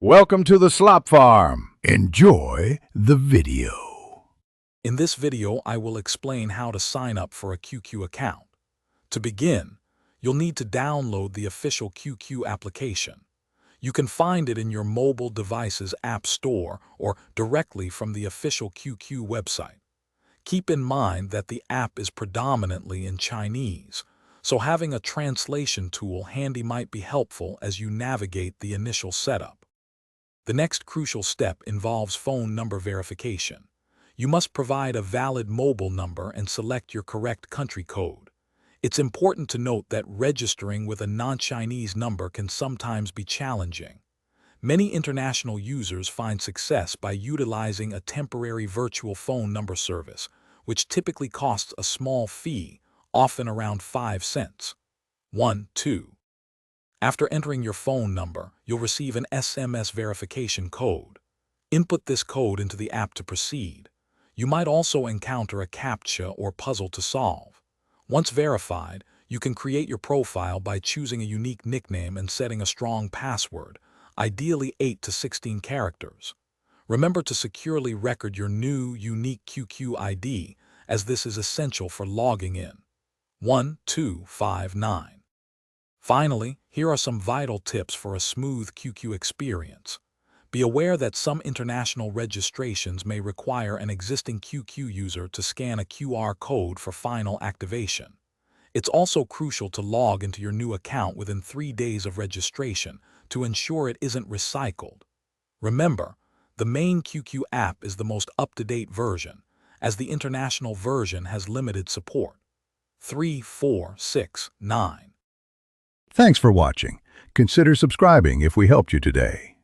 Welcome to the Slop Farm. Enjoy the video. In this video, I will explain how to sign up for a QQ account. To begin, you'll need to download the official QQ application. You can find it in your mobile device's app store or directly from the official QQ website. Keep in mind that the app is predominantly in Chinese, so having a translation tool handy might be helpful as you navigate the initial setup. The next crucial step involves phone number verification. You must provide a valid mobile number and select your correct country code. It's important to note that registering with a non-Chinese number can sometimes be challenging. Many international users find success by utilizing a temporary virtual phone number service, which typically costs a small fee, often around 5 cents. 2. After entering your phone number, you'll receive an SMS verification code. Input this code into the app to proceed. You might also encounter a CAPTCHA or puzzle to solve. Once verified, you can create your profile by choosing a unique nickname and setting a strong password, ideally 8 to 16 characters. Remember to securely record your new, unique QQ ID, as this is essential for logging in. 1259. Finally, here are some vital tips for a smooth QQ experience. Be aware that some international registrations may require an existing QQ user to scan a QR code for final activation. It's also crucial to log into your new account within 3 days of registration to ensure it isn't recycled. Remember, the main QQ app is the most up-to-date version, as the international version has limited support. 3, 4, 6, 9. Thanks for watching. Consider subscribing if we helped you today.